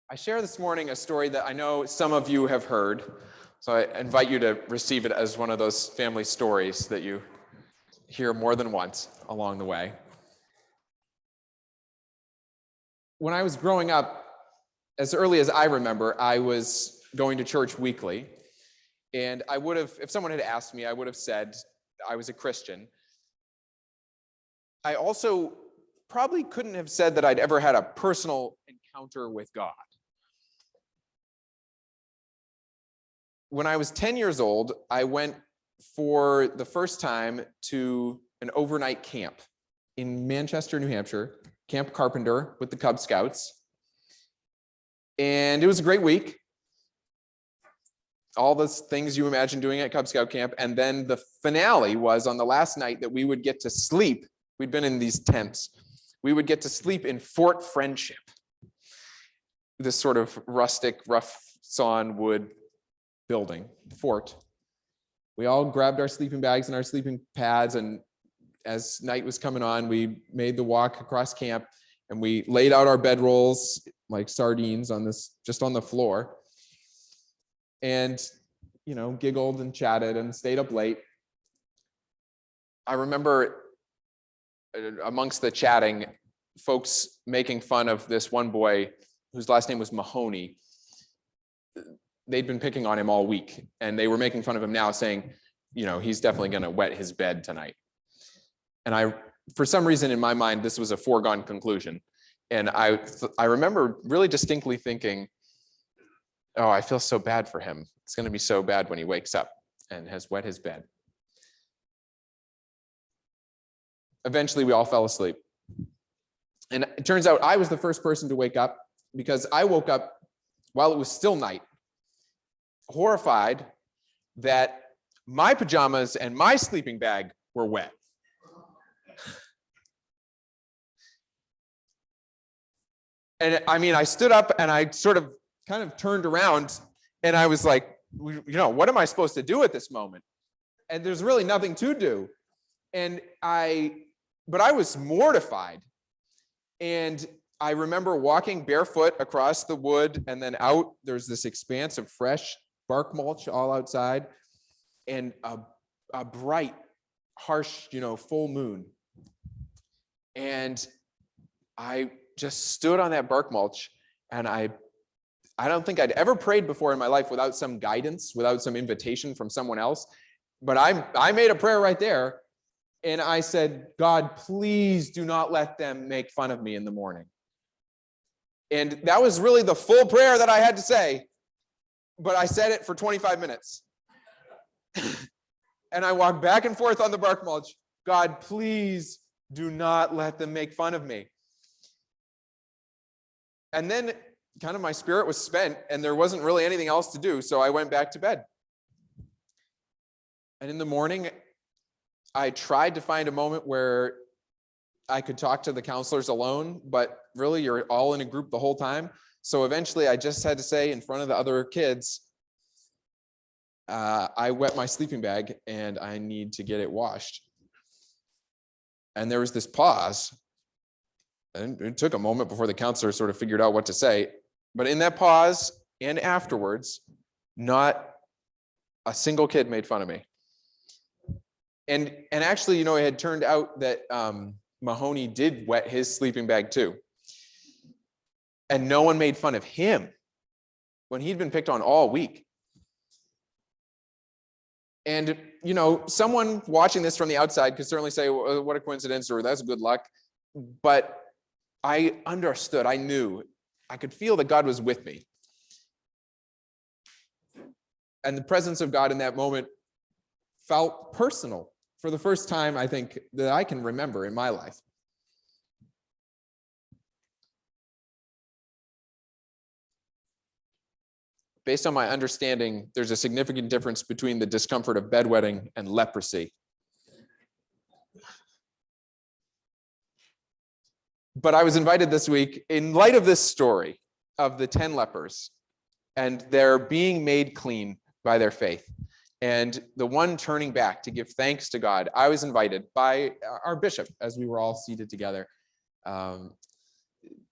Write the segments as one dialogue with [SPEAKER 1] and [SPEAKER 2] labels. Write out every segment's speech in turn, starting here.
[SPEAKER 1] I share this morning a story that I know some of you have heard, so I invite you to receive it as one of those family stories that you hear more than once along the way. When I was growing up, as early as I remember, I was going to church weekly, and I would have, if someone had asked me, I would have said I was a Christian. I also probably couldn't have said that I'd ever had a personal encounter with God. When I was 10 years old, I went for the first time to an overnight camp in Manchester, New Hampshire, Camp Carpenter with the Cub Scouts. And it was a great week. All the things you imagine doing at Cub Scout camp. And then the finale was on the last night that we would get to sleep. We'd been in these tents. We would get to sleep in Fort Friendship, this sort of rustic, rough sawn wood building, fort. We all grabbed our sleeping bags and our sleeping pads, and as night was coming on, we made the walk across camp, and we laid out our bedrolls like sardines on this, just on the floor, and giggled and chatted and stayed up late. I remember amongst the chatting, folks making fun of this one boy whose last name was Mahoney. They'd been picking on him all week, and they were making fun of him now, saying, he's definitely going to wet his bed tonight. And for some reason in my mind, this was a foregone conclusion. And I remember really distinctly thinking, oh, I feel so bad for him. It's going to be so bad when he wakes up and has wet his bed. Eventually, we all fell asleep. And it turns out I was the first person to wake up, because I woke up while it was still night, horrified that my pajamas and my sleeping bag were wet. And I stood up and I sort of kind of turned around, and I was like, what am I supposed to do at this moment? And there's really nothing to do. But I was mortified. And I remember walking barefoot across the wood, and then out, there's this expanse of fresh bark mulch all outside, and a bright, harsh, full moon. And I just stood on that bark mulch, and I don't think I'd ever prayed before in my life without some guidance, without some invitation from someone else. But I made a prayer right there, and I said, God, please do not let them make fun of me in the morning. And that was really the full prayer that I had to say. But I said it for 25 minutes. And I walked back and forth on the bark mulch. God, please do not let them make fun of me. And then kind of my spirit was spent, and there wasn't really anything else to do. So I went back to bed. And in the morning, I tried to find a moment where I could talk to the counselors alone, but really you're all in a group the whole time. So eventually I just had to say in front of the other kids, I wet my sleeping bag and I need to get it washed. And there was this pause. And it took a moment before the counselor sort of figured out what to say. But in that pause and afterwards, not a single kid made fun of me. And actually, it had turned out that Mahoney did wet his sleeping bag too. And no one made fun of him when he'd been picked on all week. And, someone watching this from the outside could certainly say, well, what a coincidence, or that's good luck. But I understood, I knew, I could feel that God was with me. And the presence of God in that moment felt personal for the first time, I think, that I can remember in my life. Based on my understanding, there's a significant difference between the discomfort of bedwetting and leprosy. But I was invited this week, in light of this story of the 10 lepers, and they're being made clean by their faith, and the one turning back to give thanks to God, I was invited by our bishop, as we were all seated together,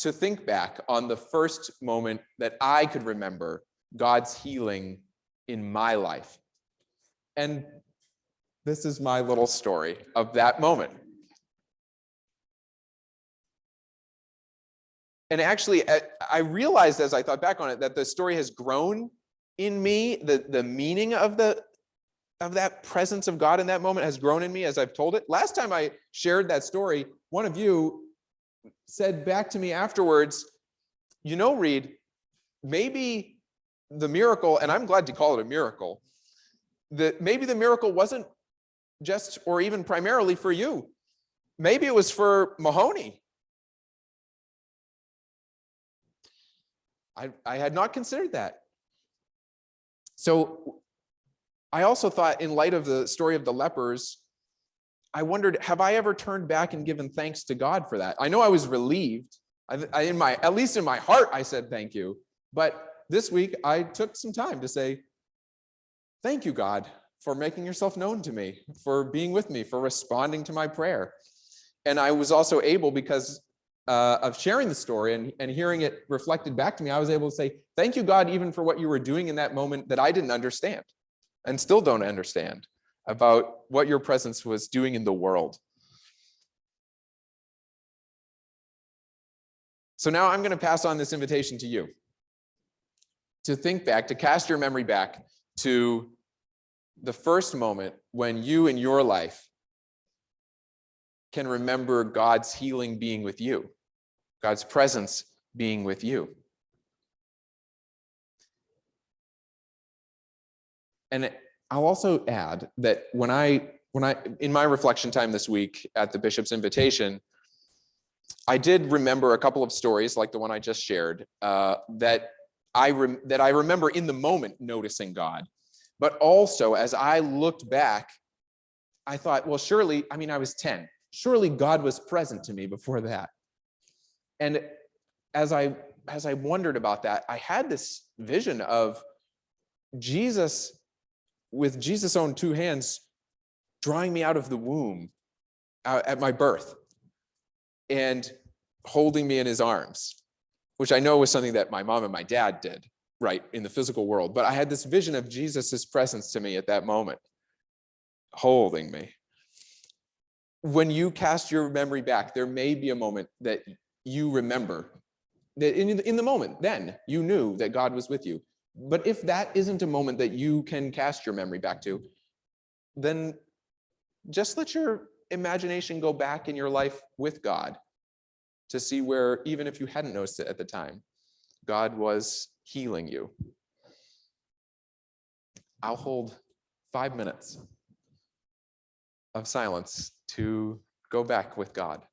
[SPEAKER 1] to think back on the first moment that I could remember God's healing in my life. And this is my little story of that moment. And actually, I realized as I thought back on it that the story has grown in me. The meaning of that presence of God in that moment has grown in me as I've told it. Last time I shared that story, one of you said back to me afterwards, Reed, maybe the miracle, and I'm glad to call it a miracle, that maybe the miracle wasn't just or even primarily for you. Maybe it was for Mahoney. I had not considered that. So I also thought, in light of the story of the lepers, I wondered, have I ever turned back and given thanks to God for that? I know I was relieved. At least in my heart, I said thank you. But this week, I took some time to say, thank you, God, for making yourself known to me, for being with me, for responding to my prayer. And I was also able, because of sharing the story and hearing it reflected back to me, I was able to say, thank you, God, even for what you were doing in that moment that I didn't understand and still don't understand about what your presence was doing in the world. So now I'm going to pass on this invitation to you to think back, to cast your memory back to the first moment when you in your life can remember God's healing being with you, God's presence being with you. And I'll also add that when I in my reflection time this week at the bishop's invitation, I did remember a couple of stories like the one I just shared that I remember in the moment noticing God. But also, as I looked back, I thought, well, surely, I was 10. Surely God was present to me before that. And as I wondered about that, I had this vision of Jesus, with Jesus' own two hands, drawing me out of the womb at my birth and holding me in his arms, which I know was something that my mom and my dad did, right, in the physical world. But I had this vision of Jesus's presence to me at that moment, holding me. When you cast your memory back, there may be a moment that you remember that in the moment, then you knew that God was with you. But if that isn't a moment that you can cast your memory back to, then just let your imagination go back in your life with God to see where, even if you hadn't noticed it at the time, God was healing you. I'll hold 5 minutes of silence to go back with God.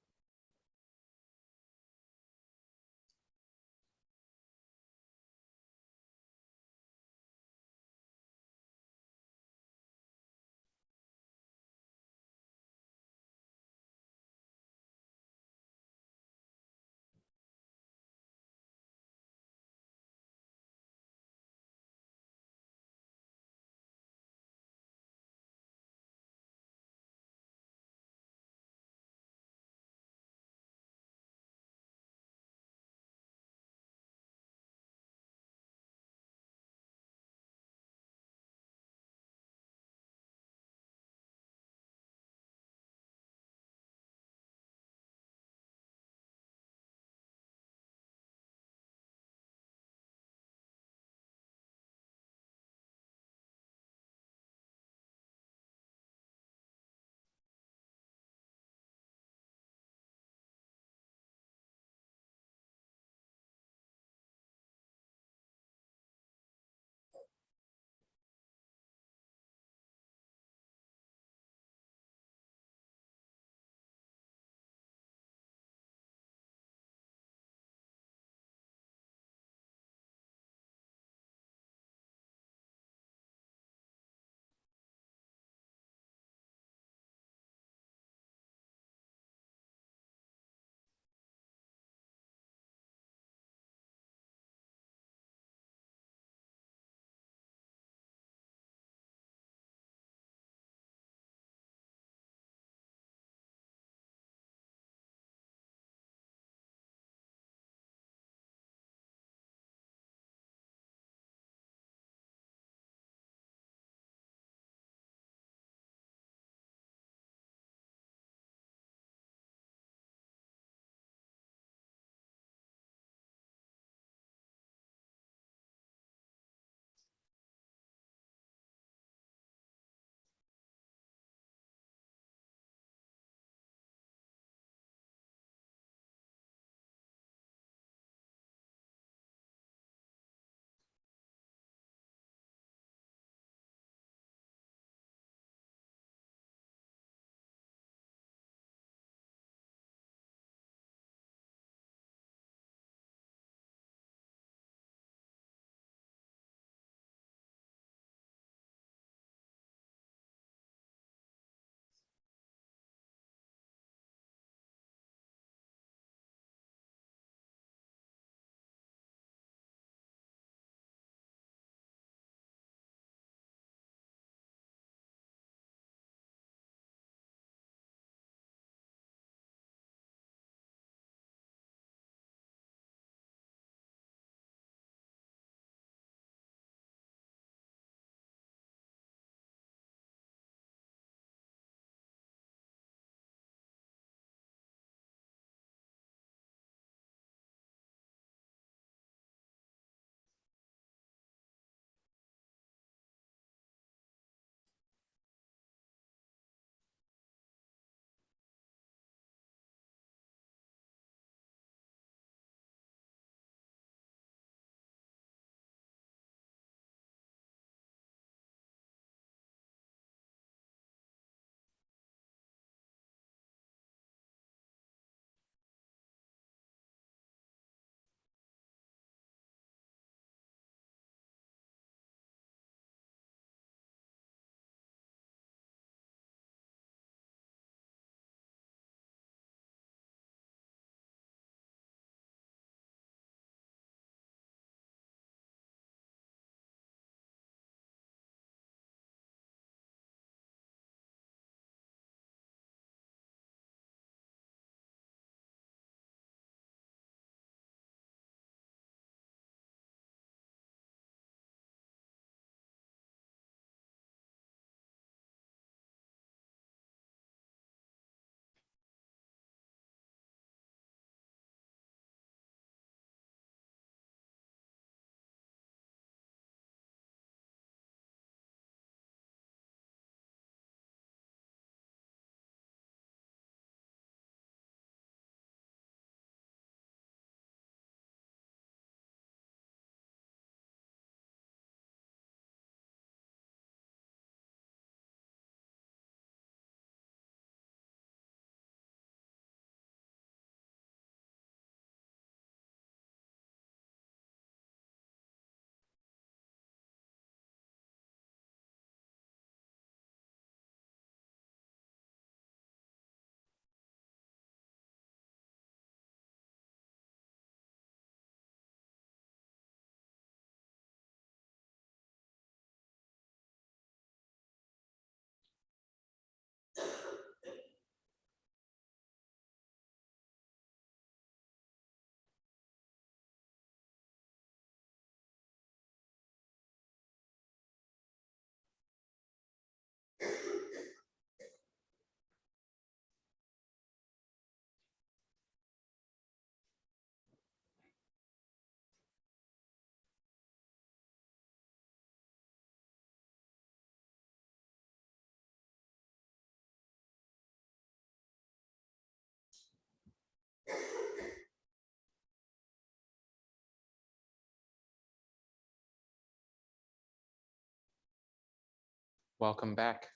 [SPEAKER 1] Welcome back.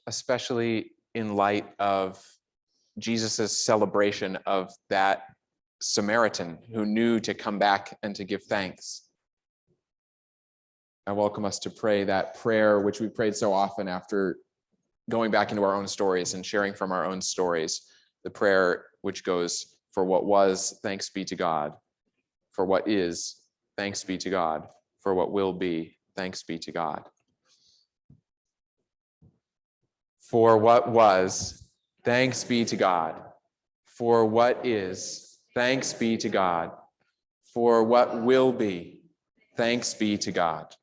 [SPEAKER 1] Especially in light of Jesus's celebration of that Samaritan who knew to come back and to give thanks. I welcome us to pray that prayer which we prayed so often after going back into our own stories and sharing from our own stories. The prayer which goes, for what was, thanks be to God. For what is, thanks be to God. For what will be, thanks be to God. For what was, thanks be to God. For what is, thanks be to God. For what will be, thanks be to God.